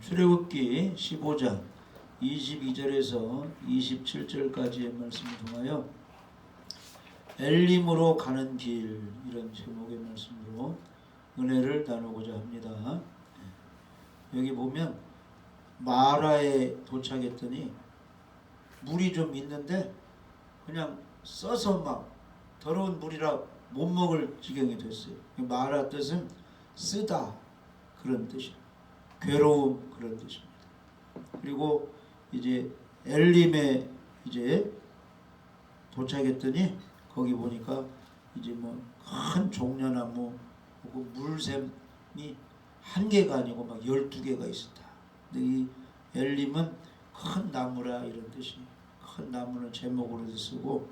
출애굽기 15장 22절에서 27절까지의 말씀을 통하여 엘림으로 가는 길, 이런 제목의 말씀으로 은혜를 나누고자 합니다. 여기 보면 마라에 도착했더니 물이 좀 있는데 그냥 써서 막 더러운 물이라 못 먹을 지경이 됐어요. 마라 뜻은 쓰다, 그런 뜻이에요. 괴로움, 그런 뜻입니다. 그리고 이제 엘림에 이제 도착했더니 거기 보니까 이제 뭐 큰 종려나무 혹은 물샘이 한 개가 아니고 막 12개가 있었다. 근데 이 엘림은 큰 나무라 이런 뜻이, 큰 나무는 제목으로도 쓰고,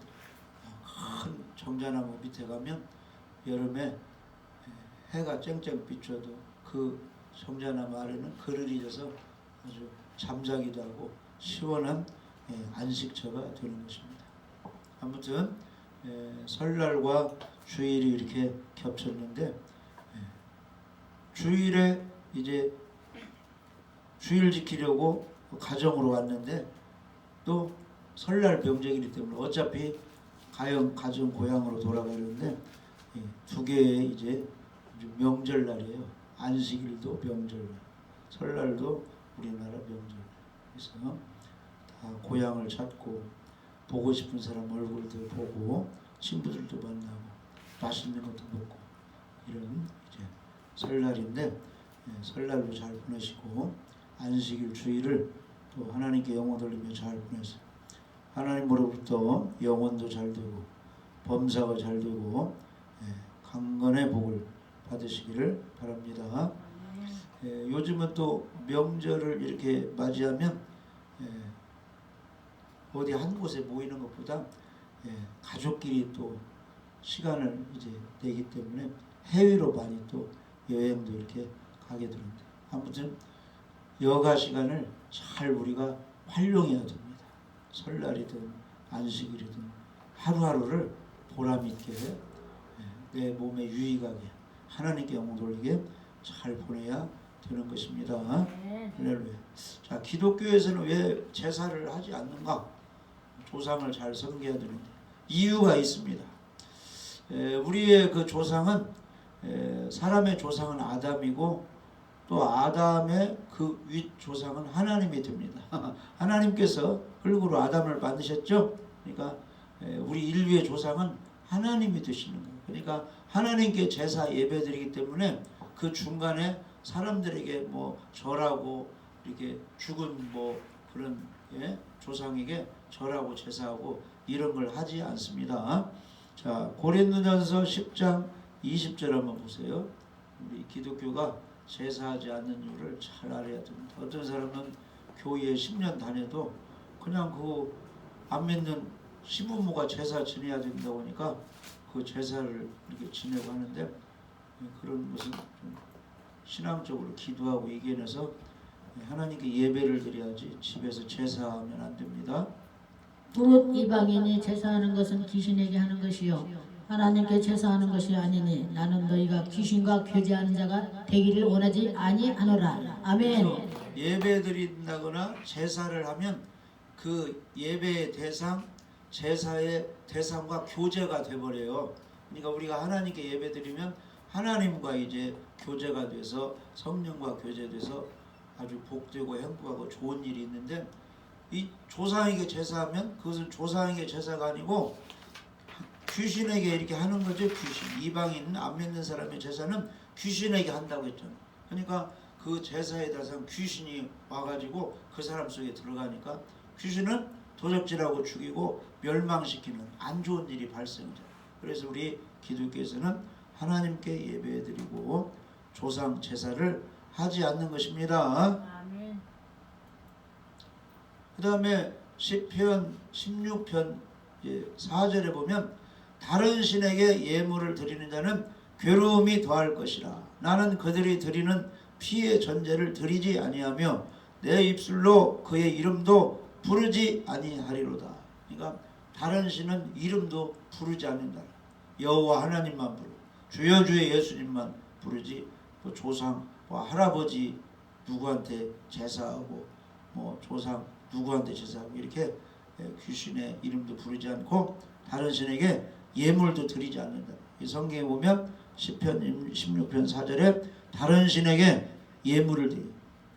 큰 정자나무 밑에 가면 여름에 해가 쨍쨍 비춰도 그 정자나무 아래는 그늘이 져서 아주 잠자기도 하고 시원한 안식처가 되는 것입니다. 아무튼 설날과 주일이 이렇게 겹쳤는데, 주일에 이제 주일 지키려고 가정으로 왔는데 또 설날 명절이기 때문에 어차피 가정 고향으로 돌아가려는데 두 개의 이제 명절날이에요. 안식일도 명절날, 설날도 우리나라 명절. 그래서 다 고향을 찾고 보고 싶은 사람 얼굴도 보고 친구들도 만나고 맛있는 것도 먹고 이런 이제 설날인데, 설날도 잘 보내시고 안식일 주일을 또 하나님께 영혼 돌리며 잘 보내세요. 하나님으로부터 영혼도 잘 되고 범사가 잘 되고 강건의 복을 받으시기를 바랍니다. 요즘은 또 명절을 이렇게 맞이하면 어디 한 곳에 모이는 것보다 가족끼리 또 시간을 이제 내기 때문에 해외로 많이 또 여행도 이렇게 가게 되는데, 아무튼 여가 시간을 잘 우리가 활용해야 됩니다. 설날이든 안식일이든 하루하루를 보람있게 내 몸에 유익하게 하나님께 영광 돌리게 잘 보내야 되는 것입니다. 할렐루야. 자, 기독교에서는 왜 제사를 하지 않는가? 조상을 잘 섬겨야 되는데 이유가 있습니다. 우리의 그 조상은, 사람의 조상은 아담이고 또 아담의 그 윗 조상은 하나님이 됩니다. 하나님께서 흙으로 아담을 만드셨죠. 그러니까 우리 인류의 조상은 하나님이 되시는 거예요. 그러니까 하나님께 제사 예배드리기 때문에 그 중간에 사람들에게 뭐 절하고 이렇게 죽은 뭐 그런 조상에게 절하고 제사하고 이런 걸 하지 않습니다. 자, 고린도전서 10장 20절 한번 보세요. 우리 기독교가 제사하지 않는 이유를 잘 알아야 됩니다. 어떤 사람은 교회에 10년 다녀도 그냥 그 안 믿는 시부모가 제사 지내야 된다고 하니까 그 제사를 이렇게 지내고 하는데, 그런 것은 좀 신앙적으로 기도하고 이겨내서 하나님께 예배를 드려야지 집에서 제사하면 안 됩니다. 무릇 이방인이 제사하는 것은 귀신에게 하는 것이요 하나님께 제사하는 것이 아니니 나는 너희가 귀신과 교제하는 자가 되기를 원하지 아니하노라. 아멘. 예배 드린다거나 제사를 하면 그 예배의 대상, 제사의 대상과 교제가 돼버려요. 그러니까 우리가 하나님께 예배 드리면 하나님과 이제 교제가 돼서 성령과 교제돼서 아주 복되고 행복하고 좋은 일이 있는데, 이 조상에게 제사하면 그것은 조상에게 제사가 아니고 귀신에게 이렇게 하는 거죠. 귀신. 이방인 안 믿는 사람의 제사는 귀신에게 한다고 했잖아요. 그러니까 그 제사에 대해서 귀신이 와가지고 그 사람 속에 들어가니까 귀신은 도적질하고 죽이고 멸망시키는 안 좋은 일이 발생해요. 그래서 우리 기독교에서는 하나님께 예배드리고 조상 제사를 하지 않는 것입니다. 아멘. 그 다음에 시편 16편 4절에 보면 다른 신에게 예물을 드리는 자는 괴로움이 더할 것이라. 나는 그들이 드리는 피의 전제를 드리지 아니하며 내 입술로 그의 이름도 부르지 아니하리로다. 그러니까 다른 신은 이름도 부르지 않는다. 여호와 하나님만 부르고 주여 주여 예수님만 부르지, 뭐 조상, 뭐 할아버지, 누구한테 제사하고 뭐 조상 누구한테 제사하고 이렇게 귀신의 이름도 부르지 않고 다른 신에게 예물도 드리지 않는다. 이 성경에 보면 시편 16편 4절에 다른 신에게 예물을 드려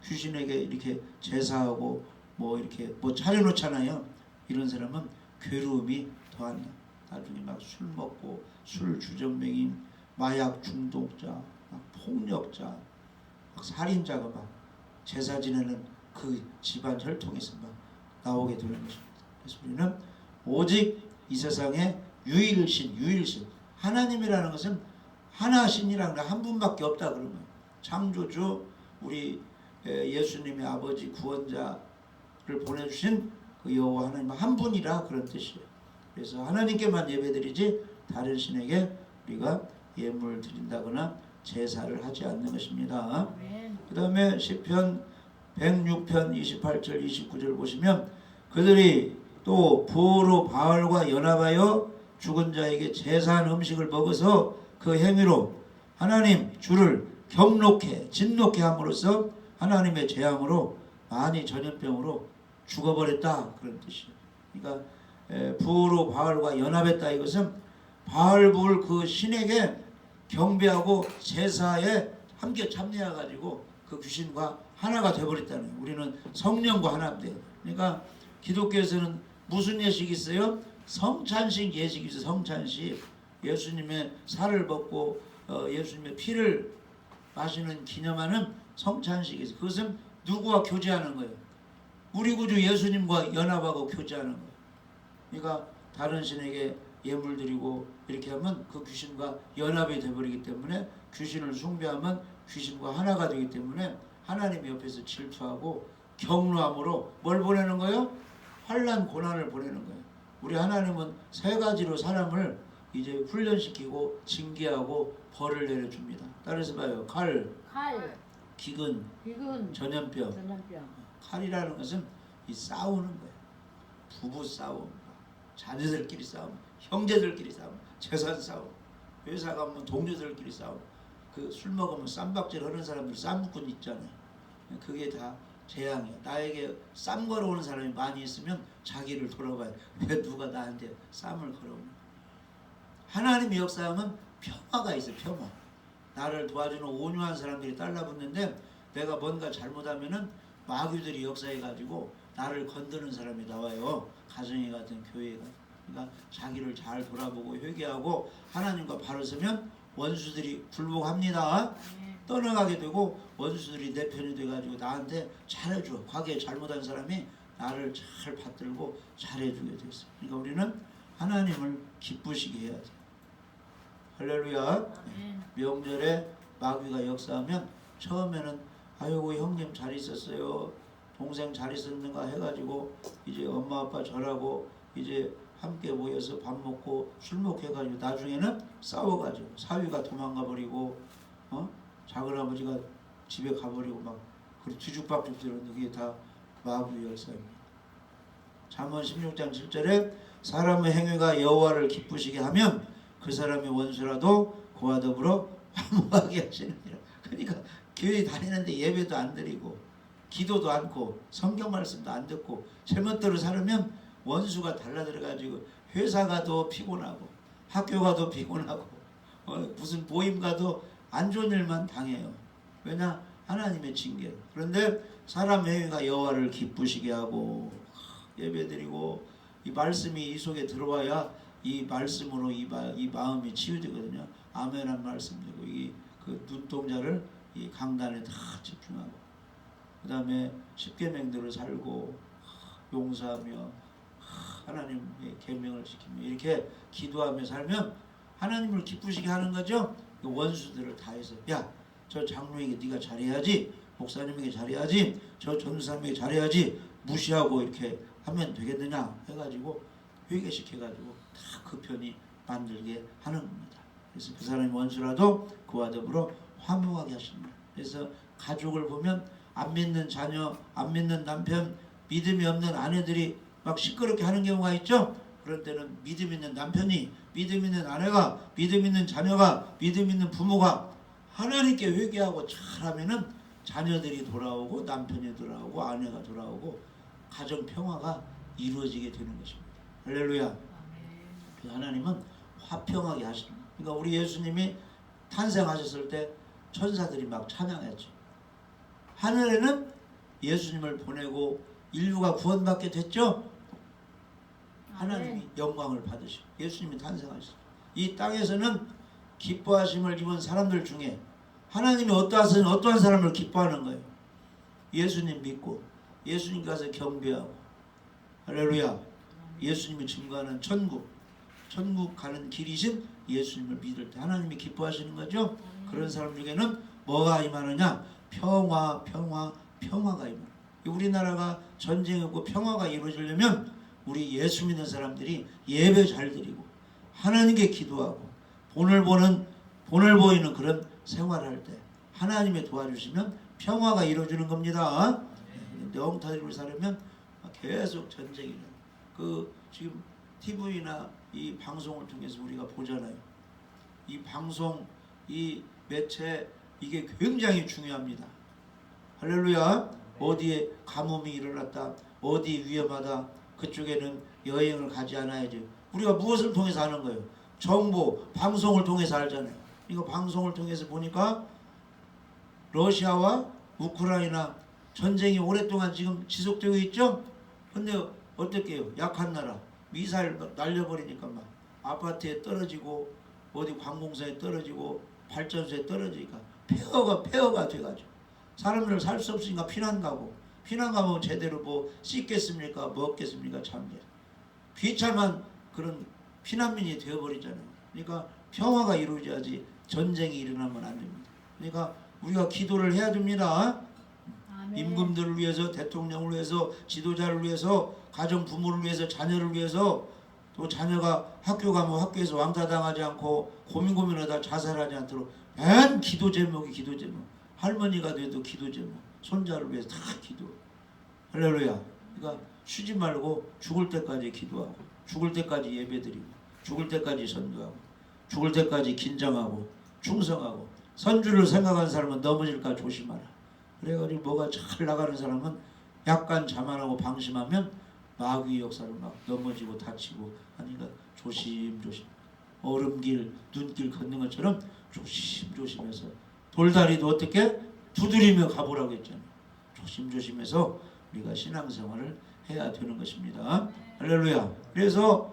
귀신에게 이렇게 제사하고 뭐 이렇게 뭐 차려놓잖아요. 이런 사람은 괴로움이 더한다. 나중에 막 술 먹고 술 주정뱅이 마약 중독자 막 폭력자 막 살인자가 막 제사 지내는 그 집안 혈통에서 막 나오게 되는 것입니다. 그래서 우리는 오직 이 세상에 유일신 하나님이라는 것은 하나신이라는 게 한 분밖에 없다. 그러면 창조주 우리 예수님의 아버지 구원자를 보내주신 그 여호와 하나님 한 분이라 그런 뜻이에요. 그래서 하나님께만 예배드리지 다른 신에게 우리가 예물을 드린다거나 제사를 하지 않는 것입니다. 그 다음에 시편 106편 28절 29절 보시면 그들이 또 부호로 바알과 연합하여 죽은 자에게 제사한 음식을 먹어서 그 행위로 하나님 주를 경록해 진노케 함으로써 하나님의 재앙으로 많이 전염병으로 죽어버렸다 그런 뜻이에요. 그러니까 부호로 바알과 연합했다 이것은 바알부를 그 신에게 경배하고 제사에 함께 참여해 가지고 그 귀신과 하나가 되어버렸다는 거예요. 우리는 성령과 하나가 돼요. 그러니까 기독교에서는 무슨 예식이 있어요? 성찬식 예식이 있어요. 성찬식 예수님의 살을 먹고 예수님의 피를 마시는 기념하는 성찬식이 있어요. 그것은 누구와 교제하는 거예요? 우리 구주 예수님과 연합하고 교제하는 거예요. 그러니까 다른 신에게 예물 드리고 이렇게 하면 그 귀신과 연합이 되어버리기 때문에 귀신을 숭배하면 귀신과 하나가 되기 때문에 하나님 옆에서 질투하고 경노함으로 뭘 보내는 거예요? 환난 고난을 보내는 거예요. 우리 하나님은 세 가지로 사람을 이제 훈련시키고 징계하고 벌을 내려줍니다. 따라서 봐요. 칼, 기근, 전염병. 칼이라는 것은 이 싸우는 거예요. 부부 싸움, 자녀들끼리 싸움, 형제들끼리 싸움, 재산 싸움, 회사 가면 동료들끼리 싸움, 그 술 먹으면 쌈박질 하는 사람들 쌈꾼 있잖아요. 그게 다 재앙이에요. 나에게 쌈 걸어오는 사람이 많이 있으면 자기를 돌아봐요. 왜 누가 나한테 쌈을 걸어오는? 하나님의 역사하면 평화가 있어요. 평화. 나를 도와주는 온유한 사람들이 달라붙는데 내가 뭔가 잘못하면은 마귀들이 역사해가지고 나를 건드는 사람이 나와요. 가정에 같은 교회가. 그러니까 자기를 잘 돌아보고 회개하고 하나님과 바로 서면 원수들이 굴복합니다. 떠나가게 되고 원수들이 내 편이 돼가지고 나한테 잘해줘. 과거에 잘못한 사람이 나를 잘 받들고 잘해주게 됐어. 그러니까 우리는 하나님을 기쁘시게 해야 돼. 할렐루야. 명절에 마귀가 역사하면 처음에는 아이고 형님 잘 있었어요. 동생 잘 있었는가 해가지고 이제 엄마 아빠 절하고 이제 함께 모여서 밥 먹고 술 먹고 해가지고 나중에는 싸워가지고 사위가 도망가 버리고 작은아버지가 집에 가버리고 막 뒤죽박죽 들었는데 그게 다 마귀의 역사입니다. 잠언 16장 7절에 사람의 행위가 여호와를 기쁘시게 하면 그 사람의 원수라도 그와 더불어 화목하게 하시느니라. 그러니까 교회 다니는데 예배도 안 드리고 기도도 않고 성경 말씀도 안 듣고 제멋대로 살으면 원수가 달라들어가지고 회사 가도 피곤하고 학교 가도 피곤하고 무슨 모임 가도 안 좋은 일만 당해요. 왜냐? 하나님의 징계로. 그런데 사람의 행위가 여호와를 기쁘시게 하고 예배드리고 이 말씀이 이 속에 들어와야 이 말씀으로 이 마음이 치유되거든요. 아멘한 말씀되고 이 그 눈동자를 이 강단에 다 집중하고 그 다음에 십계명대로 살고 용서하며 하나님의 계명을 지키며 이렇게 기도하며 살면 하나님을 기쁘시게 하는 거죠. 원수들을 다 해서 야, 저 장로에게 네가 잘해야지, 목사님에게 잘해야지, 저 전사님에게 잘해야지 무시하고 이렇게 하면 되겠느냐 해가지고 회개시켜가지고 다 그 편이 만들게 하는 겁니다. 그래서 그 사람이 원수라도 그와 더불어 화목하게 하십니다. 그래서 가족을 보면 안 믿는 자녀, 안 믿는 남편, 믿음이 없는 아내들이 막 시끄럽게 하는 경우가 있죠. 그럴 때는 믿음 있는 남편이, 믿음 있는 아내가, 믿음 있는 자녀가, 믿음 있는 부모가 하나님께 회개하고 잘하면은 자녀들이 돌아오고 남편이 돌아오고 아내가 돌아오고 가정 평화가 이루어지게 되는 것입니다. 할렐루야. 하나님은 화평하게 하시는 거예요. 그러니까 우리 예수님이 탄생하셨을 때 천사들이 막 찬양했죠. 하늘에는 예수님을 보내고 인류가 구원받게 됐죠. 하나님이 영광을 받으시고 예수님이 탄생하셨어요. 이 땅에서는 기뻐하심을 입은 사람들 중에 하나님이 어떠한 사람을 기뻐하는 거예요? 예수님 믿고 예수님 가서 경배하고 할렐루야. 예수님이 증거하는 천국 가는 길이신 예수님을 믿을 때 하나님이 기뻐하시는 거죠. 그런 사람 중에는 뭐가 임하느냐? 평화가 임하는. 우리나라가 전쟁이 없고 평화가 이루어지려면 우리 예수 믿는 사람들이 예배 잘 드리고 하나님께 기도하고 본을 보이는 그런 생활할 때 하나님의 도와주시면 평화가 이루어지는 겁니다. 영타리로 살면 계속 전쟁이 나요. 지금 TV나 이 방송을 통해서 우리가 보잖아요. 이 방송, 이 매체 이게 굉장히 중요합니다. 할렐루야. 어디에 가뭄이 일어났다, 어디 위험하다, 그쪽에는 여행을 가지 않아야지. 우리가 무엇을 통해서 하는 거예요? 정보, 방송을 통해서 알잖아요. 이거 방송을 통해서 보니까 러시아와 우크라이나 전쟁이 오랫동안 지금 지속되고 있죠. 근데 어떻게 해요? 약한 나라 미사일 날려버리니까 막 아파트에 떨어지고 어디 관공서에 떨어지고 발전소에 떨어지니까 폐허가 돼가지고 사람들 살 수 없으니까 피난 가면 제대로 뭐 씻겠습니까? 먹겠습니까? 참 비참한 그런 피난민이 되어버리잖아요. 그러니까 평화가 이루어져야지 전쟁이 일어나면 안 됩니다. 그러니까 우리가 기도를 해야 됩니다. 임금들을 위해서, 대통령을 위해서, 지도자를 위해서, 가정 부모를 위해서, 자녀를 위해서, 또 자녀가 학교 가면 학교에서 왕따당하지 않고 고민하다 자살하지 않도록 맨 기도 제목. 할머니가 돼도 기도 제목. 손자를 위해서 다 기도. 할렐루야. 그러니까 쉬지 말고 죽을 때까지 기도하고, 죽을 때까지 예배드리고, 죽을 때까지 선교하고, 죽을 때까지 긴장하고 충성하고. 선주를 생각하는 사람은 넘어질까 조심하라. 그래가지고 뭐가 잘 나가는 사람은 약간 자만하고 방심하면 마귀의 역사를 막 넘어지고 다치고 하니까 조심조심. 얼음길, 눈길 걷는 것처럼 조심조심해서, 돌다리도 어떻게 두드리며 가보라고 했잖아요. 조심조심해서 우리가 신앙생활을 해야 되는 것입니다. 할렐루야. 그래서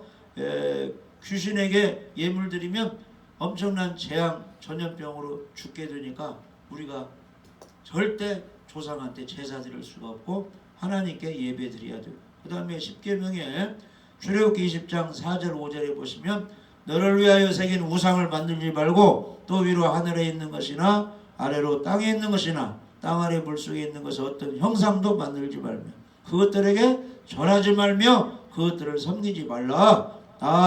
귀신에게 예물 드리면 엄청난 재앙, 전염병으로 죽게 되니까 우리가 절대 조상한테 제사 드릴 수가 없고 하나님께 예배 드려야 돼요. 그 다음에 십계명에 출애굽기 20장 4절 5절에 보시면 너를 위하여 새긴 우상을 만들지 말고 또 위로 하늘에 있는 것이나 아래로 땅에 있는 것이나 땅 아래 물속에 있는 것을 어떤 형상도 만들지 말며 그것들에게 절하지 말며 그것들을 섬기지 말라.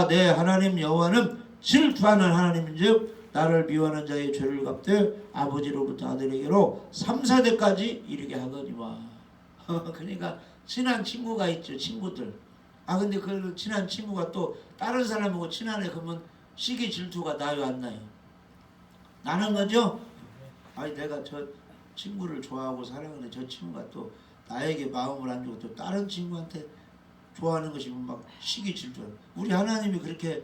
내 하나님 여호와는 질투하는 하나님인즉 나를 미워하는 자의 죄를 갚되 아버지로부터 아들에게로 3, 4대까지 이르게 하거니와. 그러니까 친한 친구가 있죠. 친구들. 근데 그 친한 친구가 또 다른 사람하고 친하네. 그러면 시기 질투가 나요 안 나요? 나는 거죠? 내가 저 친구를 좋아하고 사랑하는데 저 친구가 또 나에게 마음을 안 주고 또 다른 친구한테 좋아하는 것이 막 시기 질투. 우리 하나님이 그렇게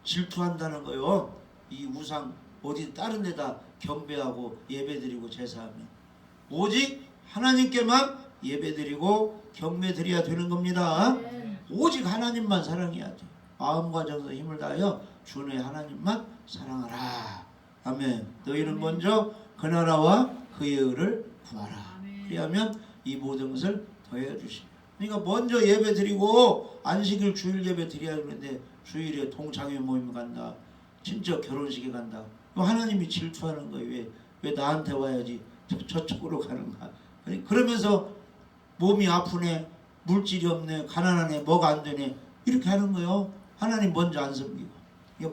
질투한다는 거요. 이 우상 어디 다른 데다 경배하고 예배드리고 제사하면 오직 하나님께만 예배드리고 경배드려야 되는 겁니다. 오직 하나님만 사랑해야 돼. 마음과 정성 힘을 다하여 주 너의 하나님만 사랑하라. 아멘. 너희는 먼저 그 나라와 그의 의를 구하라. 그리하면 이 모든 것을 더해 주시라. 그러니까 먼저 예배 드리고 안식일 주일 예배 드려야 하는데 주일에 동창회 모임 간다, 친척 결혼식에 간다. 하나님이 질투하는 거예요. 왜 나한테 와야지 저쪽으로 가는가. 그러면서 몸이 아프네, 물질이 없네, 가난하네, 뭐가 안 되네 이렇게 하는 거예요. 하나님 먼저 안 섬기고.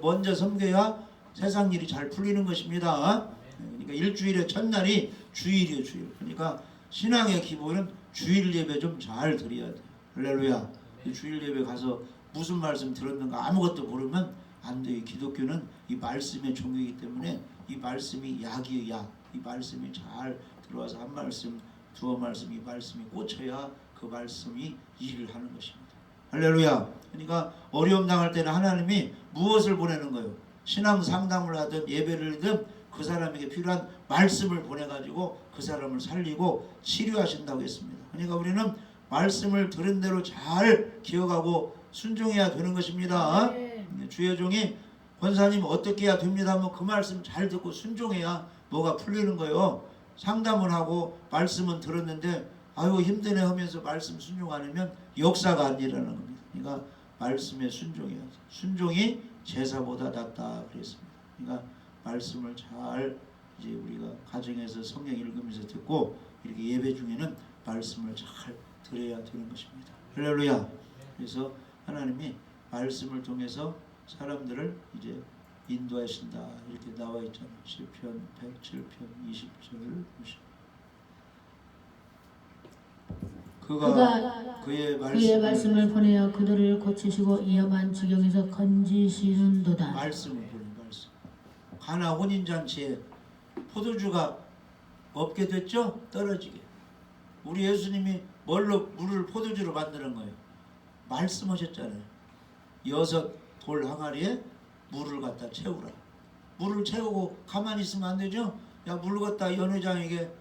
먼저 섬겨야 세상 일이 잘 풀리는 것입니다. 그러니까 일주일의 첫날이 주일이에요. 주일. 그러니까 신앙의 기본은 주일 예배 좀 잘 드려야 돼요. 할렐루야. 주일 예배 가서 무슨 말씀 들었는가 아무것도 모르면 안 돼요. 기독교는 이 말씀의 종교이기 때문에 이 말씀이 약이에요. 약. 이 말씀이 잘 들어와서 한 말씀, 두어 말씀, 이 말씀이 꽂혀야 그 말씀이 일을 하는 것입니다. 할렐루야. 그러니까 어려움 당할 때는 하나님이 무엇을 보내는 거예요? 신앙 상담을 하든 예배를 하든 그 사람에게 필요한 말씀을 보내가지고 그 사람을 살리고 치료하신다고 했습니다. 그러니까 우리는 말씀을 들은 대로 잘 기억하고 순종해야 되는 것입니다. 주의 종이 권사님 어떻게 해야 됩니다 하면 그 말씀 잘 듣고 순종해야 뭐가 풀리는 거예요. 상담을 하고 말씀은 들었는데 아유 힘드네 하면서 말씀 순종 안 하면 역사가 안 일어나는 겁니다. 그러니까 말씀에 순종해야죠. 순종이 제사보다 낫다 그랬습니다. 그러니까 말씀을 잘 이제 우리가 가정에서 성경 읽으면서 듣고 이렇게 예배 중에는 말씀을 잘 들어야 되는 것입니다. 할렐루야. 그래서 하나님이 말씀을 통해서 사람들을 이제 인도하신다 이렇게 나와 있잖아요. 시편 107편 20절 그가 그의 말씀을 보내어 그들을 고치시고 위험한 지경에서 건지시는도다. 말씀을 보내 말씀. 가나 혼인잔치에 포도주가 없게 됐죠? 떨어지게. 우리 예수님이 뭘로 물을 포도주로 만드는 거예요? 말씀하셨잖아요. 6 돌 항아리에 물을 갖다 채우라. 물을 채우고 가만히 있으면 안 되죠? 야, 물 갖다 연회장에게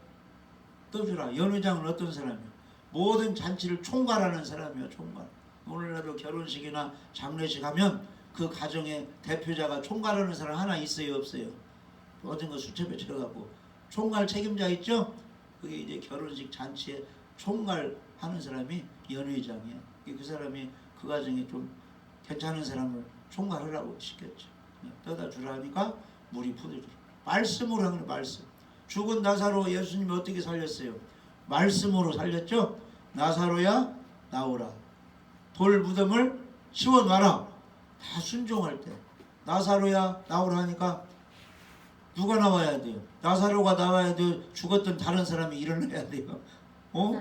떠주라. 연회장은 어떤 사람이에요? 모든 잔치를 총괄하는 사람이에요. 총괄. 오늘날도 결혼식이나 장례식 하면 그 가정의 대표자가 총괄하는 사람 하나 있어요? 없어요? 모든 거 수첩에 채워갖고 총괄 책임자 있죠? 그게 이제 결혼식 잔치에 총괄하는 사람이 연회장이에요. 그 사람이 그 가정에 좀 괜찮은 사람을 총괄하라고 시켰죠. 떠다 주라 하니까 물이 포도주라. 말씀으로 하는 말씀. 죽은 나사로 예수님이 어떻게 살렸어요? 말씀으로 살렸죠. 나사로야 나오라. 돌 무덤을 치워놔라. 다 순종할 때 나사로야 나오라 하니까 누가 나와야 돼요? 나사로가 나와야 돼요? 죽었던 다른 사람이 일어나야 돼요?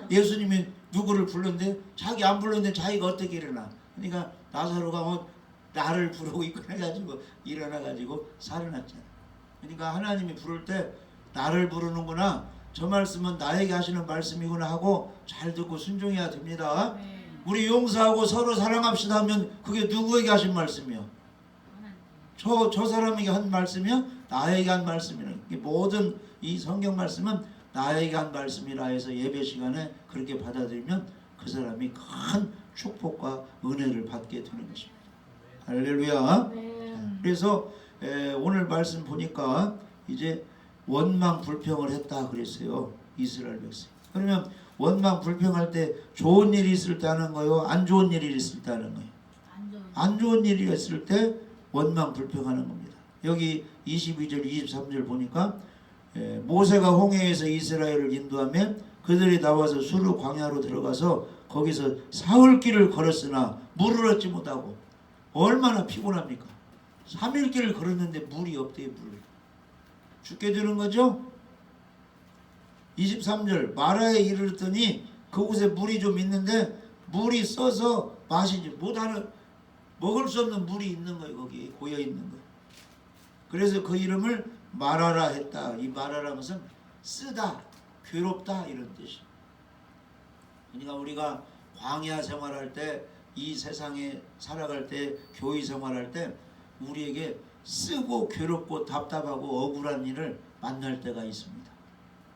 예수님이 누구를 불렀는데 자기 안 불렀는데 자기가 어떻게 일어나? 그러니까 나사로가 나를 부르고 있고 해가지고 일어나가지고 살아났잖아. 그러니까 하나님이 부를 때 나를 부르는구나. 저 말씀은 나에게 하시는 말씀이구나 하고 잘 듣고 순종해야 됩니다. 우리 용서하고 서로 사랑합시다 하면 그게 누구에게 하신 말씀이요? 저 사람에게 한 말씀이요? 나에게 한 말씀이라. 모든 이 성경 말씀은 나에게 한 말씀이라 해서 예배 시간에 그렇게 받아들이면 그 사람이 큰 축복과 은혜를 받게 되는 것입니다. 할렐루야. 그래서 오늘 말씀 보니까 이제 원망 불평을 했다 그랬어요. 이스라엘 백성. 그러면 원망 불평할 때 좋은 일이 있을 때 하는 거요? 안 좋은 일이 있을 때 하는 거예요? 안 좋은 일이 있을 때 원망 불평하는 겁니다. 여기 22절 23절 보니까 모세가 홍해에서 이스라엘을 인도하며 그들이 나와서 수르 광야로 들어가서 거기서 사흘 길을 걸었으나 물을 얻지 못하고 얼마나 피곤합니까? 3일 길을 걸었는데 물이 없대요. 물. 죽게 되는 거죠. 23절 마라에 이르렀더니 그곳에 물이 좀 있는데 물이 써서 마시지 못하는 먹을 수 없는 물이 있는 거예요. 거기 고여 있는 거예요. 그래서 그 이름을 마라라 했다. 이 마라라는 것은 쓰다, 괴롭다 이런 뜻이에요. 그러니까 우리가 광야 생활할 때, 이 세상에 살아갈 때, 교회 생활할 때 우리에게 쓰고 괴롭고 답답하고 억울한 일을 만날 때가 있습니다.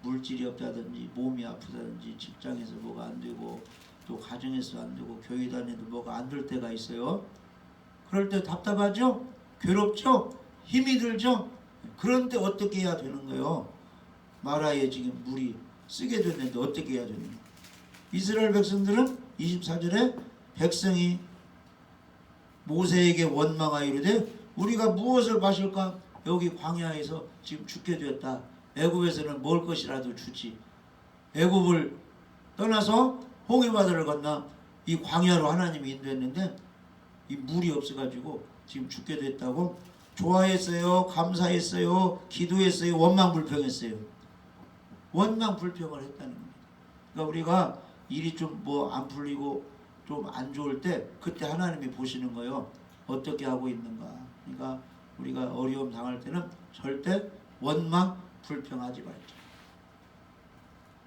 물질이 없다든지 몸이 아프다든지 직장에서 뭐가 안 되고 또 가정에서 안 되고 교회 다녀도 뭐가 안 될 때가 있어요. 그럴 때 답답하죠? 괴롭죠? 힘이 들죠? 그런 때 어떻게 해야 되는 거예요? 마라에 지금 물이 쓰게 됐는데 어떻게 해야 되는 거예요? 이스라엘 백성들은 24절에 백성이 모세에게 원망하여 이르되 우리가 무엇을 마실까? 여기 광야에서 지금 죽게 되었다. 애굽에서는 먹을 것이라도 주지. 애굽을 떠나서 홍해바다를 건너 이 광야로 하나님이 인도했는데 이 물이 없어가지고 지금 죽게 됐다고 좋아했어요? 감사했어요? 기도했어요? 원망불평했어요? 원망불평을 했다는 겁니다. 그러니까 우리가 일이 좀 뭐 안 풀리고 좀 안 좋을 때 그때 하나님이 보시는 거예요. 어떻게 하고 있는가. 그러니까 우리가 어려움 당할 때는 절대 원망 불평하지 말자.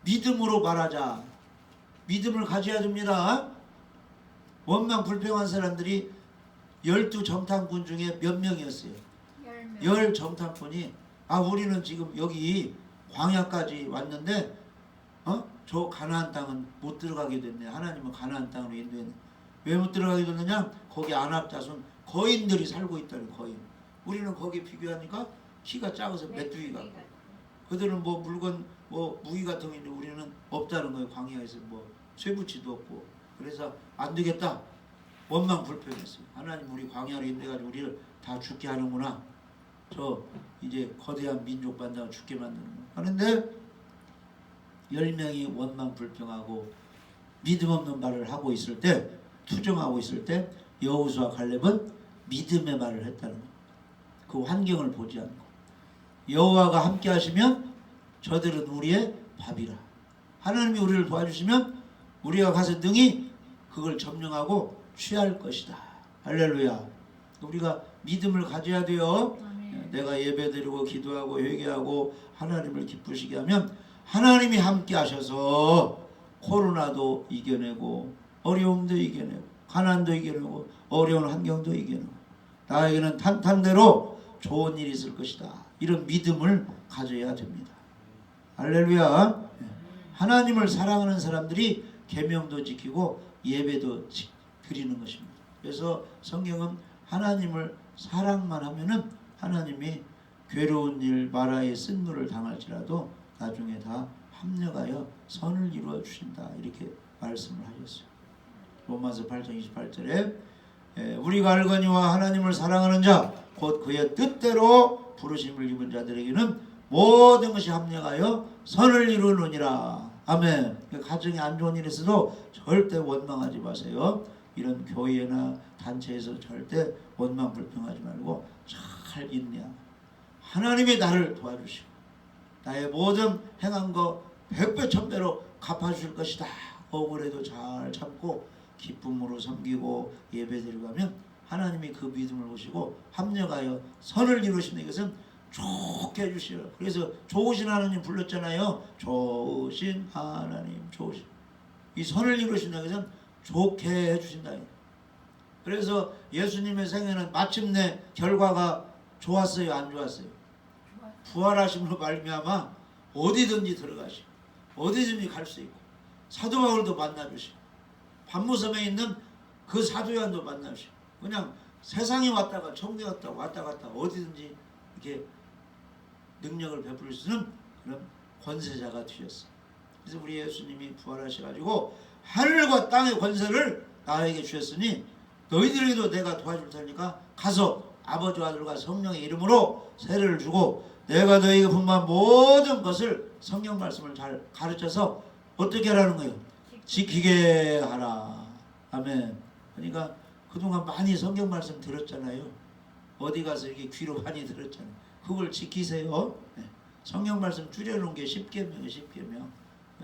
믿음으로 말하자. 믿음을 가져야 됩니다. 원망 불평한 사람들이 12정탐꾼 중에 몇 명이었어요? 10정탐꾼이 우리는 지금 여기 광야까지 왔는데 저 가나안 땅은 못 들어가게 됐네. 하나님은 가나안 땅으로 인도했네. 왜 못 들어가게 됐느냐? 거기 안압 자손 거인들이 살고 있다는 거인. 우리는 거기 비교하니까 키가 작아서 메뚜기 같고 그들은 뭐 물건 뭐 무기 같은 거 있는데 우리는 없다는 거예요. 광야에서 뭐 쇠붙이도 없고. 그래서 안 되겠다. 원망 불평했어요. 하나님 우리 광야로 인도해가지고 우리를 다 죽게 하는구나. 저 이제 거대한 민족 만나고 죽게 만드는구나. 하는데 10명이 원망 불평하고 믿음 없는 말을 하고 있을 때, 투정하고 있을 때 여호수아 갈렙은 믿음의 말을 했다는 거예요. 그 환경을 보지 않고 여호와가 함께 하시면 저들은 우리의 밥이라. 하나님이 우리를 도와주시면 우리가 가서 능히 그걸 점령하고 취할 것이다. 할렐루야. 우리가 믿음을 가져야 돼요. 내가 예배드리고 기도하고 회개하고 하나님을 기쁘시게 하면 하나님이 함께 하셔서 코로나도 이겨내고 어려움도 이겨내고 가난도 이겨내고 어려운 환경도 이겨내고 나에게는 탄탄대로 좋은 일이 있을 것이다. 이런 믿음을 가져야 됩니다. 할렐루야. 하나님을 사랑하는 사람들이 계명도 지키고 예배도 드리는 것입니다. 그래서 성경은 하나님을 사랑만 하면은 하나님이 괴로운 일 마라의 쓴물을 당할지라도 나중에 다 합력하여 선을 이루어 주신다. 이렇게 말씀을 하셨어요. 로마서 8장 28절에 우리가 알거니와 하나님을 사랑하는 자 곧 그의 뜻대로 부르심을 입은 자들에게는 모든 것이 합력하여 선을 이루느니라. 아멘. 가정에 안 좋은 일이 있어도 절대 원망하지 마세요. 이런 교회나 단체에서 절대 원망 불평하지 말고 잘 인내하고 하나님이 나를 도와주시고 나의 모든 행한 거 100배 1000배로 갚아주실 것이다. 억울해도 잘 참고 기쁨으로 섬기고 예배드리고 하면 하나님이 그 믿음을 보시고 합력하여 선을 이루시는 이것은 좋게 해주시오. 그래서 좋으신 하나님 불렀잖아요. 좋으신 하나님 좋으신. 이 선을 이루신다 것은 좋게 해주신다. 그래서 예수님의 생애는 마침내 결과가 좋았어요? 안 좋았어요? 부활하심으로 말미암아 어디든지 들어가시고 어디든지 갈 수 있고 사도 바울도 만나주시고 반무섬에 있는 그 사도 요한도 만나주시고 그냥 세상에 왔다가 천국에 왔다 갔다 어디든지 이렇게 능력을 베풀 수 있는 그런 권세자가 되셨어요. 그래서 우리 예수님이 부활하셔가지고 하늘과 땅의 권세를 나에게 주셨으니 너희들에게도 내가 도와줄 테니까 가서 아버지와 아들과 성령의 이름으로 세례를 주고 내가 너희에게 분부한 모든 것을 성경 말씀을 잘 가르쳐서 어떻게 하라는 거예요? 지키게 하라. 아멘. 그러니까 그동안 많이 성경 말씀 들었잖아요. 어디 가서 이렇게 귀로 많이 들었잖아요. 그걸 지키세요. 네. 성경 말씀 줄여놓은 게 10계명이에요. 10계명.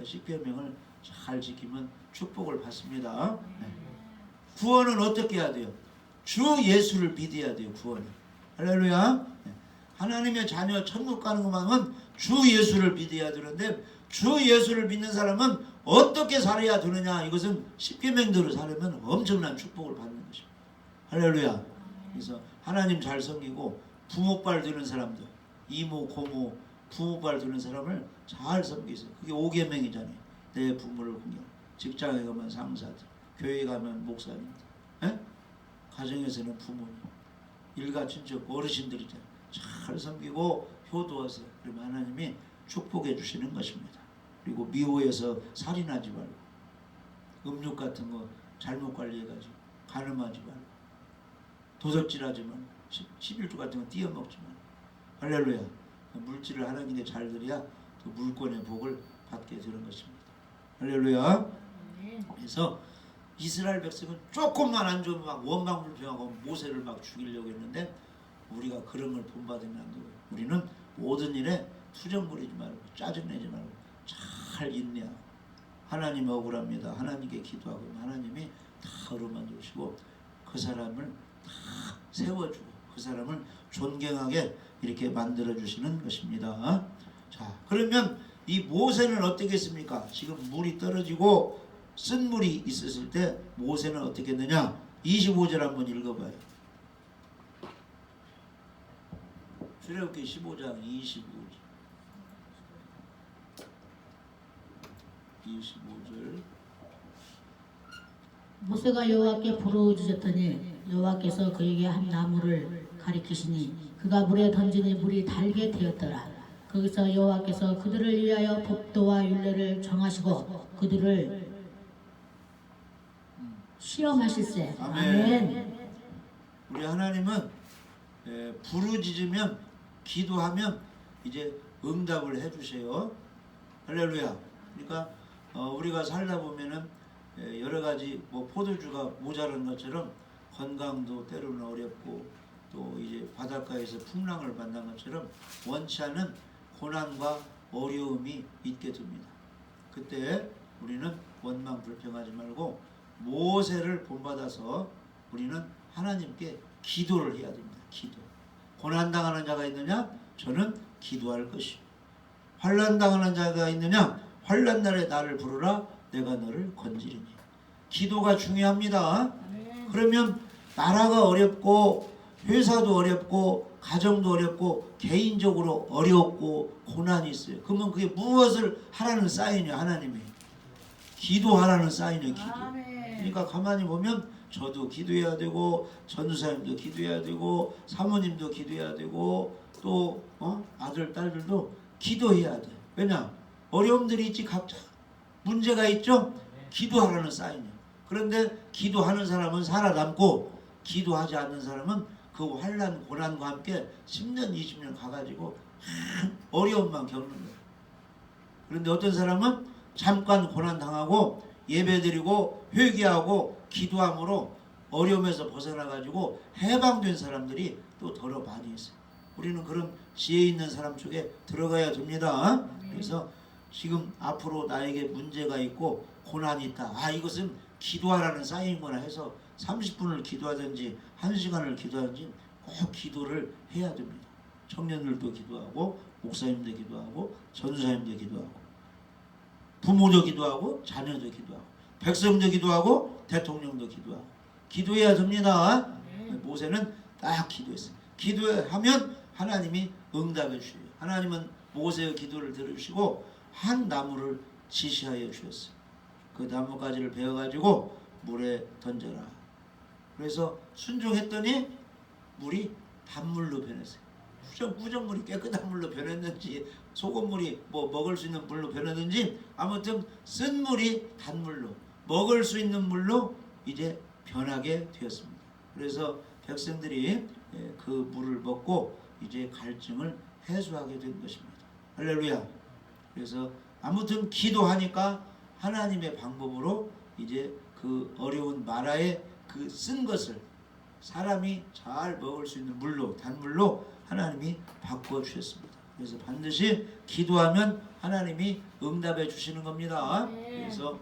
10계명을 잘 지키면 축복을 받습니다. 네. 구원은 어떻게 해야 돼요? 주 예수를 믿어야 돼요. 구원은. 할렐루야. 네. 하나님의 자녀 천국 가는 것만은 주 예수를 믿어야 되는데 주 예수를 믿는 사람은 어떻게 살아야 되느냐. 이것은 10계명대로 살면 엄청난 축복을 받는 것입니다. 할렐루야. 그래서 하나님 잘 섬기고 부모빨 되는 사람들 이모 고모 부모빨 되는 사람을 잘 섬기세요. 그게 5계명이잖아요. 내 부모를 공경. 직장에 가면 상사들 교회에 가면 목사님들 가정에서는 부모님 일가 친척 어르신들이잖아요. 잘 섬기고 효도하세요. 그러면 하나님이 축복해 주시는 것입니다. 그리고 미호에서 살인하지 말고 음욕 같은 거 잘못 관리해가지고 간음하지 말고 도적질하지 말고 11조 같은 거 띄어먹지 말고 할렐루야. 물질을 하나님께 잘 드려야 그 물권의 복을 받게 되는 것입니다. 할렐루야. 그래서 이스라엘 백성은 조금만 안 좋으면 막 원망 불평하고 모세를 막 죽이려고 했는데 우리가 그런 걸 본받으면 안 되고요. 우리는 모든 일에 투정 부리지 말고 짜증내지 말고 잘 인내하고 하나님 억울합니다. 하나님께 기도하고 하나님이 다 어루만 주시고 그 사람을 다 세워주고 그 사람을 존경하게 이렇게 만들어 주시는 것입니다. 자, 그러면 이 모세는 어떻게 했습니까? 지금 물이 떨어지고 쓴 물이 있었을 때 모세는 어떻게 했느냐? 25절 한번 읽어봐요. 출애굽기 15장 25절. 모세가 여호와께 부르짖었더니 여호와께서 그에게 한 나무를 가리키시니 그가 물에 던지니 물이 달게 되었더라. 거기서 여호와께서 그들을 위하여 법도와 율례를 정하시고 그들을 시험하실세. 아멘. 우리 하나님은 부르짖으면 기도하면 이제 응답을 해주세요. 할렐루야. 그러니까 우리가 살다 보면은 여러 가지 뭐 포도주가 모자란 것처럼 건강도 때로는 어렵고 또 이제 바닷가에서 풍랑을 만난 것처럼 원치 않은 고난과 어려움이 있게 됩니다. 그때 우리는 원망 불평하지 말고 모세를 본받아서 우리는 하나님께 기도를 해야 됩니다. 기도. 고난당하는 자가 있느냐? 저는 기도할 것이요. 환난당하는 자가 있느냐? 환난 날에 나를 부르라 내가 너를 건지리니. 기도가 중요합니다. 그러면 나라가 어렵고 회사도 어렵고 가정도 어렵고 개인적으로 어렵고 고난이 있어요. 그러면 그게 무엇을 하라는 사인이에요? 하나님이 기도하라는 사인이에요. 기도. 그러니까 가만히 보면 저도 기도해야 되고 전도사님도 기도해야 되고 사모님도 기도해야 되고 또 아들 딸들도 기도해야 돼. 왜냐? 어려움들이 있지. 각자 문제가 있죠. 기도하라는 사인이에요. 그런데 기도하는 사람은 살아남고 기도하지 않는 사람은 그 환난 고난과 함께 10년 20년 가가지고 어려움만 겪는 거예요. 그런데 어떤 사람은 잠깐 고난 당하고 예배드리고 회개하고 기도함으로 어려움에서 벗어나가지고 해방된 사람들이 또 더러 많이 있어요. 우리는 그런 지혜 있는 사람 쪽에 들어가야 됩니다. 그래서 지금 앞으로 나에게 문제가 있고 고난이 있다. 이것은 기도하라는 사인이구나 해서 30분을 기도하든지 1시간을 기도하든지 꼭 기도를 해야 됩니다. 청년들도 기도하고 목사님도 기도하고 전도사님도 기도하고 부모도 기도하고 자녀도 기도하고 백성도 기도하고 대통령도 기도하고 기도해야 됩니다. 모세는 딱 기도했어요. 기도하면 하나님이 응답해 주셔요. 하나님은 모세의 기도를 들으시고 한 나무를 지시하여 주셨어요. 그 나뭇가지를 베어가지고 물에 던져라. 그래서 순종했더니 물이 단물로 변했어요. 구정물이 깨끗한 물로 변했는지 소금물이 뭐 먹을 수 있는 물로 변했는지 아무튼 쓴 물이 단물로 먹을 수 있는 물로 이제 변하게 되었습니다. 그래서 백성들이 그 물을 먹고 이제 갈증을 해소하게 된 것입니다. 할렐루야. 그래서 아무튼 기도하니까 하나님의 방법으로 이제 그 어려운 마라의 그 쓴 것을 사람이 잘 먹을 수 있는 물로 단물로 하나님이 바꾸어 주셨습니다. 그래서 반드시 기도하면 하나님이 응답해 주시는 겁니다. 그래서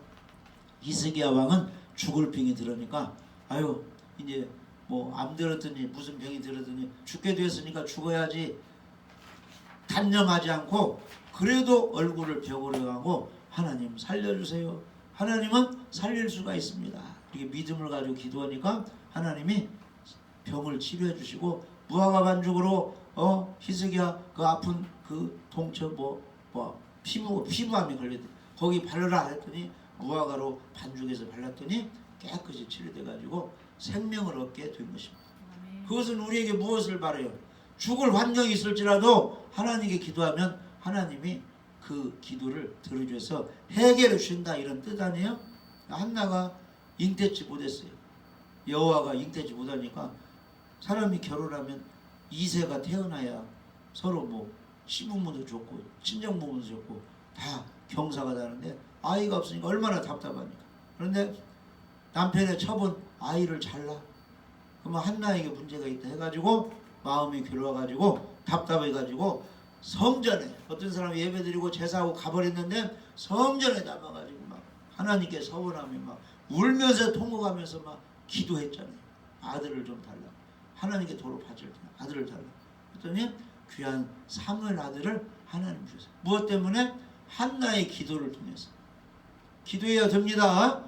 히스기야 왕은 죽을 병이 들으니까 아유 이제 뭐 암 들었더니 무슨 병이 들었더니 죽게 되었으니까 죽어야지 단념하지 않고 그래도 얼굴을 벽으로 하고 하나님 살려주세요. 하나님은 살릴 수가 있습니다. 이렇게 믿음을 가지고 기도하니까 하나님이 병을 치료해 주시고 무화과 반죽으로 히스기야 그 아픈 그 동처 피부암이 걸렸대. 거기 바르라 했더니 무화과로 반죽해서 발랐더니 깨끗이 치료돼 가지고 생명을 얻게 된 것입니다. 그것은 우리에게 무엇을 바라요? 죽을 환경이 있을지라도 하나님께 기도하면 하나님이 그 기도를 들어줘서 해결해 주신다 이런 뜻 아니에요? 한나가 잉태치 못했어요. 여호와가 잉태치 못하니까 사람이 결혼하면 2세가 태어나야 서로 뭐 시부모도 좋고 친정부모도 좋고 다 경사가 나는데 아이가 없으니까 얼마나 답답하니까. 그런데 남편의 첩은 아이를 잘라. 그러면 한나에게 문제가 있다 해가지고 마음이 괴로워가지고 답답해가지고 성전에 어떤 사람이 예배드리고 제사하고 가버렸는데 성전에 남아가지고 막 하나님께 서원하며 막 울면서 통곡하면서 막 기도했잖아요. 아들을 좀 달라. 하나님께 도로 바칠 때 아들을 달라. 그랬더니 귀한 사무엘 아들을 하나님 주셨어요. 무엇 때문에? 한나의 기도를 통해서 기도해야 됩니다.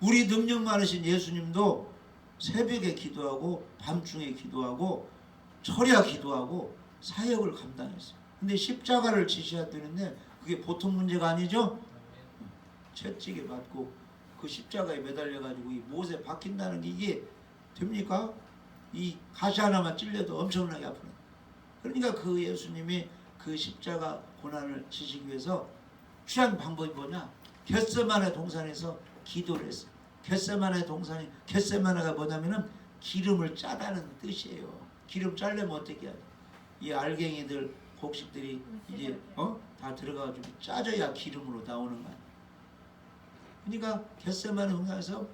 우리 능력 많으신 예수님도 새벽에 기도하고 밤중에 기도하고 철야 기도하고 사역을 감당했어요. 근데 십자가를 지셔야 되는데 그게 보통 문제가 아니죠. 채찍에 맞고 그 십자가에 매달려가지고 이 못에 박힌다는 게 이게 됩니까? 이 가시 하나만 찔려도 엄청나게 아프네. 그러니까 그 예수님이 그 십자가 고난을 지시기 위해서 취한 방법이 뭐냐? 겟세마네 동산에서 기도를 했어요. 겟세마네 동산이, 겟세마네가 뭐냐면은 기름을 짜다는 뜻이에요. 기름 짜려면 어떻게 해야 돼? 이 알갱이들 곡식들이 이제 다 들어가가지고 짜져야 기름으로 나오는 거야. 그러니까 겟세마네 동산에서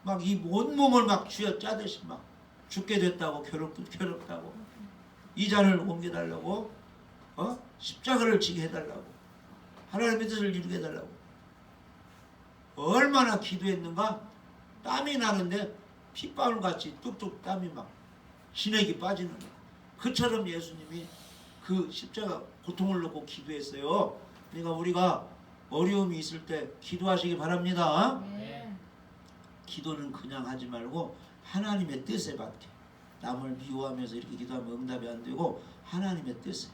막 이 온몸을 막 쥐어 짜듯이 막 죽게 됐다고 괴롭다고 이 잔을 옮겨달라고 십자가를 지게 해달라고 하나님의 뜻을 이루게 해달라고 얼마나 기도했는가. 땀이 나는데 핏방울같이 뚝뚝 땀이 막 진액이 빠지는 거야. 그처럼 예수님이 그 십자가 고통을 놓고 기도했어요. 그러니까 우리가 어려움이 있을 때 기도하시기 바랍니다. 네. 기도는 그냥 하지 말고 하나님의 뜻에 받게. 남을 미워하면서 이렇게 기도하면 응답이 안 되고 하나님의 뜻에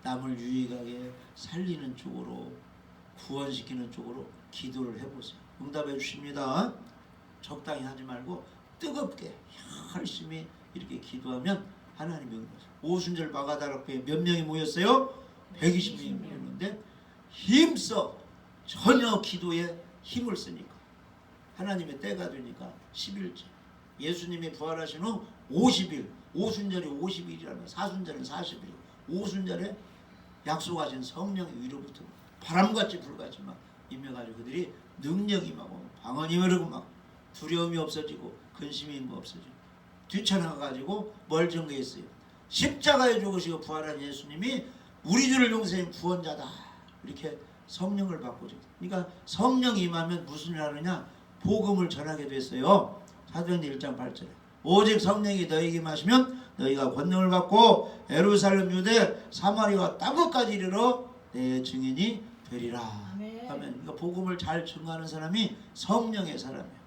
남을 유익하게 살리는 쪽으로 구원시키는 쪽으로 기도를 해보세요. 응답해 주십니다. 적당히 하지 말고 뜨겁게 열심히 이렇게 기도하면 하나님이 응답하세요. 오순절 마가다락교에 몇 명이 모였어요? 120명이 모였는데 힘써 전혀 기도에 힘을 쓰니까 하나님의 때가 되니까 11째 예수님이 부활하신 후 50일 오순절이 50일이라면 사순절은 40일 오순절에 약속하신 성령의 위로부터 바람같이 불같이 막 임해가지고 그들이 능력이 임하고 방언이 흐르고 막 두려움이 없어지고 근심이 없어지고 뒤쳐나가가지고 뭘 증거했어요? 십자가에 죽으시고 부활한 예수님이 우리 죄를 용서한 구원자다. 이렇게 성령을 받고 그러니까 성령이 임하면 무슨 일 하느냐? 복음을 전하게 됐어요. 사도행전 1장 8절에 오직 성령이 너희에게 임하시면 너희가 권능을 받고 예루살렘 유대 사마리아 땅끝까지 이르러 내 증인이 되리라 하면 그러니까 복음을 잘 증거하는 사람이 성령의 사람이에요.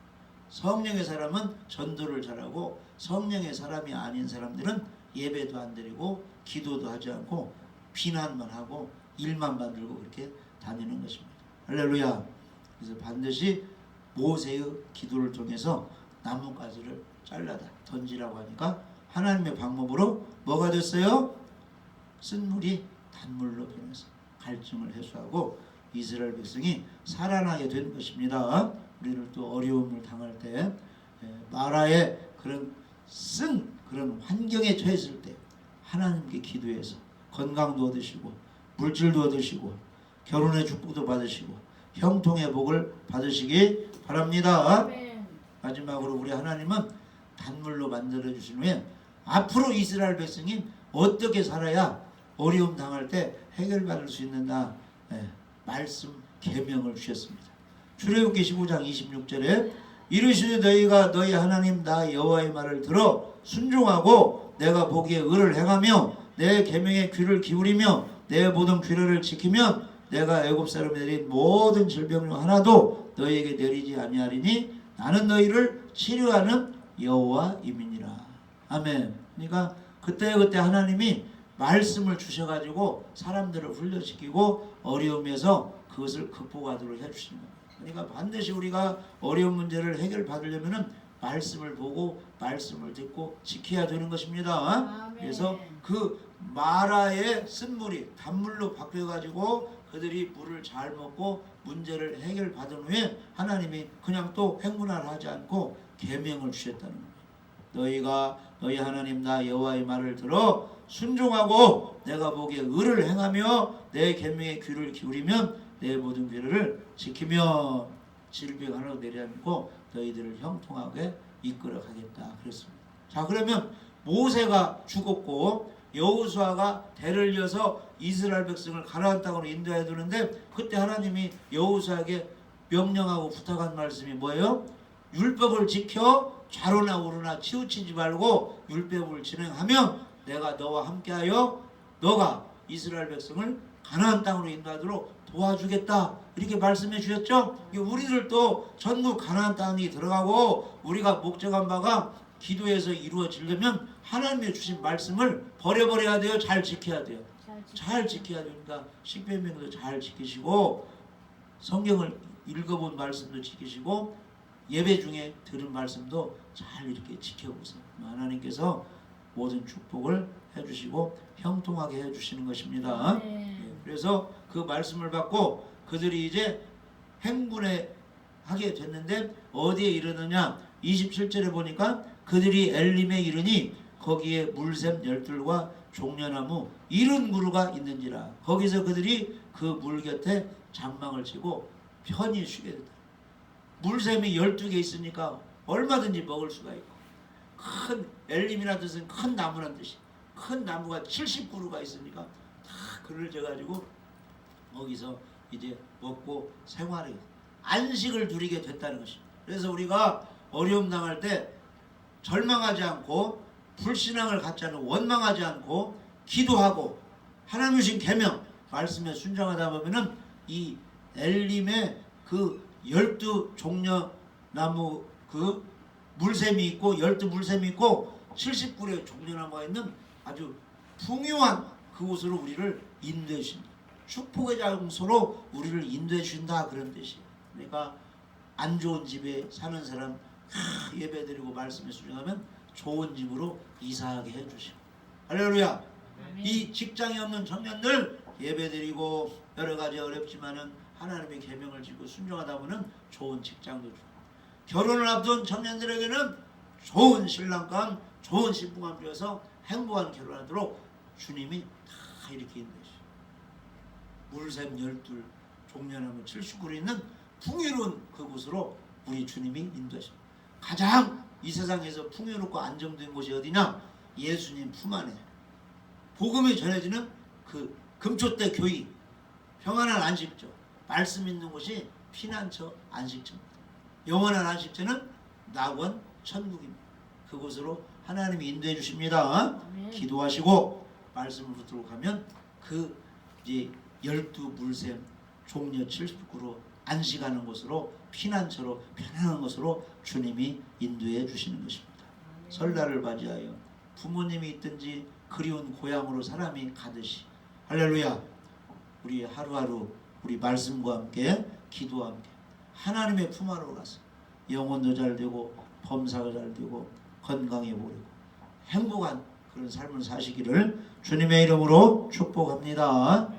성령의 사람은 전도를 잘하고 성령의 사람이 아닌 사람들은 예배도 안 드리고 기도도 하지 않고 비난만 하고 일만 만들고 그렇게 다니는 것입니다. 할렐루야. 그래서 반드시 모세의 기도를 통해서 나뭇가지를 잘라다 던지라고 하니까 하나님의 방법으로 뭐가 됐어요? 쓴물이 단물로 변해서 갈증을 해소하고 이스라엘 백성이 살아나게 된 것입니다. 우리를 또 어려움을 당할 때 마라의 그런 쓴 그런 환경에 처했을 때 하나님께 기도해서 건강도 얻으시고 물질도 얻으시고 결혼의 축복도 받으시고 형통의 복을 받으시기 바랍니다. 마지막으로 우리 하나님은 단물로 만들어 주신 후에 앞으로 이스라엘 백성이 어떻게 살아야 어려움 당할 때 해결받을 수 있는가 말씀 계명을 주셨습니다. 출애굽기 15장 26절에 이르시되 너희가 너희 하나님 나 여호와의 말을 들어 순종하고 내가 보기에 의를 행하며 내 계명에 귀를 기울이며 내 모든 규례를 지키면 내가 애굽 사람에 내린 모든 질병 중 하나도 너희에게 내리지 아니하리니 나는 너희를 치료하는 여호와임이니라. 아멘. 그러니까 그때 하나님이 말씀을 주셔가지고 사람들을 훈련시키고 어려움에서 그것을 극복하도록 해주시는 겁니다. 그러니까 반드시 우리가 어려운 문제를 해결받으려면은 말씀을 보고 말씀을 듣고 지켜야 되는 것입니다. 아멘. 그래서 그 마라의 쓴물이 단물로 바뀌어가지고 그들이 물을 잘 먹고 문제를 해결받은 후에 하나님이 그냥 또 행문화를 하지 않고 계명을 주셨다는 거예요. 너희가 너희 하나님 나 여호와의 말을 들어 순종하고 내가 보기에 의를 행하며 내 계명에 귀를 기울이면 내 모든 규례를 지키며 질병 하나도 내리 않고 너희들을 형통하게 이끌어 가겠다 그랬습니다. 자, 그러면 모세가 죽었고 여호수아가 대를 이어서 이스라엘 백성을 가나안 땅으로 인도해야 되는데 그때 하나님이 여호수아에게 명령하고 부탁한 말씀이 뭐예요? 율법을 지켜 좌로나 우로나 치우치지 말고 율법을 진행하면 내가 너와 함께하여 너가 이스라엘 백성을 가나안 땅으로 인도하도록 도와주겠다 이렇게 말씀해 주셨죠. 우리들도 전국 가나안 땅이 들어가고 우리가 목적한 바가 기도에서 이루어지려면 하나님의 주신 말씀을 버려버려야 돼요. 잘 지켜야 돼요. 잘 지켜야 되니까 십계명도 잘 지키시고 성경을 읽어본 말씀도 지키시고 예배 중에 들은 말씀도 잘 이렇게 지켜보세요. 하나님께서 모든 축복을 해주시고 형통하게 해주시는 것입니다. 그래서 그 말씀을 받고 그들이 이제 행군에 하게 됐는데 어디에 이르느냐 27절에 보니까 그들이 엘림에 이르니 거기에 물샘 열둘과 종려나무 70그루가 있는지라. 거기서 그들이 그 물 곁에 장막을 치고 편히 쉬게 된다. 물샘이 12개 있으니까 얼마든지 먹을 수가 있고, 큰 엘림이라는 뜻은 큰 나무란 뜻이, 큰 나무가 70그루가 있으니까 다 그를 져가지고 거기서 이제 먹고 생활해 안식을 누리게 됐다는 것입니다. 그래서 우리가 어려움 당할 때 절망하지 않고 불신앙을 갖지 않고 원망하지 않고 기도하고 하나님 주신 계명 말씀에 순종하다 보면은 이 엘림의 그 12종려나무 그 물샘이 있고 12물샘이 있고 70그루의 종려나무가 있는 아주 풍요한 그곳으로 우리를 인도해 주신다. 축복의 장소로 우리를 인도해 주신다 그런 뜻이에요. 그러니까 안 좋은 집에 사는 사람 예배드리고 말씀에 순종하면 좋은 집으로 이사하게 해주시고, 할렐루야. 이 직장이 없는 청년들 예배드리고 여러가지 어렵지만은 하나님의 계명을 지고 순종하다 보면 좋은 직장도 주고, 결혼을 앞둔 청년들에게는 좋은 신랑감 좋은 신부감 되어서 행복한 결혼하도록 주님이 다 이렇게 인도해주시고, 물샘 12 종려나무 70그루 있는 풍요로운 그곳으로 우리 주님이 인도하십니다. 가장 이 세상에서 풍요롭고 안정된 곳이 어디냐? 예수님 품 안에 복음이 전해지는 그 금초대 교회, 평안한 안식처, 말씀 있는 곳이 피난처 안식처입니다. 영원한 안식처는 낙원 천국입니다. 그곳으로 하나님이 인도해 주십니다. 기도하시고 말씀을 붙들고 가면 그 이제 12물샘 종려 70그루 안식하는 곳으로 피난처로 편안한 곳으로 주님이 인도해 주시는 것입니다. 설날을 맞이하여 부모님이 있든지 그리운 고향으로 사람이 가듯이, 할렐루야, 우리 하루하루 우리 말씀과 함께 기도와 함께 하나님의 품 안으로 가서 영혼도 잘 되고 범사가 잘 되고 건강해 보이고 행복한 그런 삶을 사시기를 주님의 이름으로 축복합니다.